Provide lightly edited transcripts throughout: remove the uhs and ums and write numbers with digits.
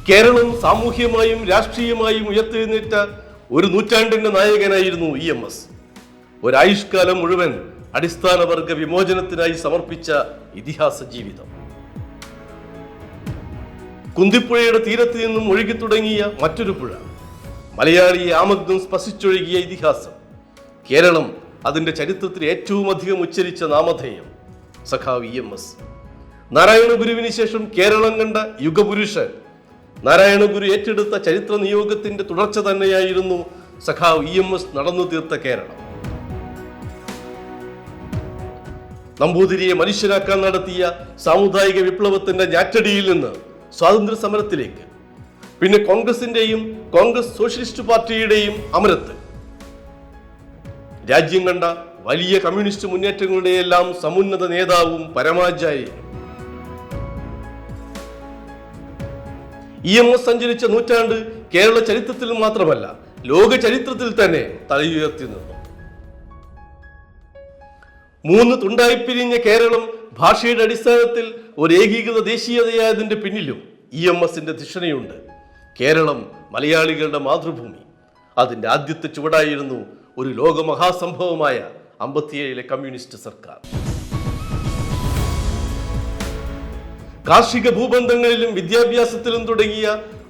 കേരളം സാമൂഹ്യമായും രാഷ്ട്രീയമായും ഉയർത്തെഴുന്നേറ്റ ഒരു നൂറ്റാണ്ടിന്റെ നായകനായിരുന്നു EMS. ഒരായുഷ്കാലം മുഴുവൻ അടിസ്ഥാന വർഗ വിമോചനത്തിനായി സമർപ്പിച്ച ഇതിഹാസ ജീവിതം. കുന്തിപ്പുഴയുടെ തീരത്ത് നിന്നും ഒഴുകി തുടങ്ങിയ മറ്റൊരു പുഴ, മലയാളിയെ ആമഗ്നം സ്പർശിച്ചൊഴുകിയ ഇതിഹാസം. കേരളം അതിന്റെ ചരിത്രത്തിൽ ഏറ്റവും അധികം ഉച്ചരിച്ച നാമധേയം സഖാവ് EMS. നാരായണ ഗുരുവിന് ശേഷം കേരളം കണ്ട യുഗപുരുഷൻ, നാരായണ ഗുരു ഏറ്റെടുത്ത ചരിത്ര നിയോഗത്തിന്റെ തുടർച്ച തന്നെയായിരുന്നു സഖാവ് EMS നടന്നു തീർത്ത കേരളം. നമ്പൂതിരിയെ മനുഷ്യരാക്കാൻ നടത്തിയ സാമുദായിക വിപ്ലവത്തിന്റെ ഞാറ്റടിയിൽ നിന്ന് സ്വാതന്ത്ര്യ സമരത്തിലേക്ക്, പിന്നെ കോൺഗ്രസിന്റെയും കോൺഗ്രസ് സോഷ്യലിസ്റ്റ് പാർട്ടിയുടെയും അമരത്ത്, രാജ്യം കണ്ട വലിയ കമ്മ്യൂണിസ്റ്റ് മുന്നേറ്റങ്ങളുടെയെല്ലാം സമുന്നത നേതാവും പരമാചാര്യനും. EMS സഞ്ചരിച്ച നൂറ്റാണ്ട് കേരള ചരിത്രത്തിൽ മാത്രമല്ല ലോക ചരിത്രത്തിൽ തന്നെ തലയുയർത്തി നിന്നു. 3 തുണ്ടായി പിരിഞ്ഞ കേരളം ഭാഷയുടെ അടിസ്ഥാനത്തിൽ ഒരു ഏകീകൃത ദേശീയതയായതിന്റെ പിന്നിലും EMSന്റെ ധിഷണയുണ്ട്. കേരളം മലയാളികളുടെ മാതൃഭൂമി. അതിന്റെ ആദ്യത്തെ ചുവടായിരുന്നു ഒരു ലോകമഹാസംഭവമായ 57 കമ്മ്യൂണിസ്റ്റ് സർക്കാർ. കാർഷിക ഭൂബന്ധങ്ങളിലും വിദ്യാഭ്യാസത്തിലും തുടങ്ങിയ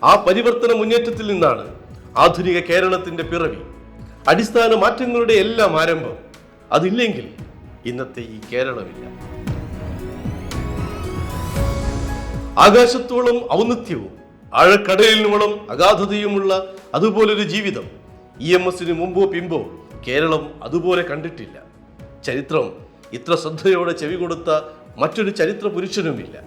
ആ പരിവർത്തന മുന്നേറ്റത്തിൽ നിന്നാണ് ആധുനിക കേരളത്തിന്റെ പിറവി. അടിസ്ഥാന മാറ്റങ്ങളുടെ എല്ലാം ആരംഭം. അതില്ലെങ്കിൽ ഇന്നത്തെ ഈ കേരളമില്ല. ആകാശത്തോളം ഔന്നത്യവും ആഴക്കടലിനോളം അഗാധതയുമുള്ള അതുപോലൊരു ജീവിതം EMSന് മുമ്പോ പിമ്പോ കേരളം അതുപോലെ കണ്ടിട്ടില്ല. ചരിത്രം ഇത്ര ശ്രദ്ധയോടെ ചെവി കൊടുത്ത മറ്റൊരു ചരിത്ര പുരുഷനുമില്ല.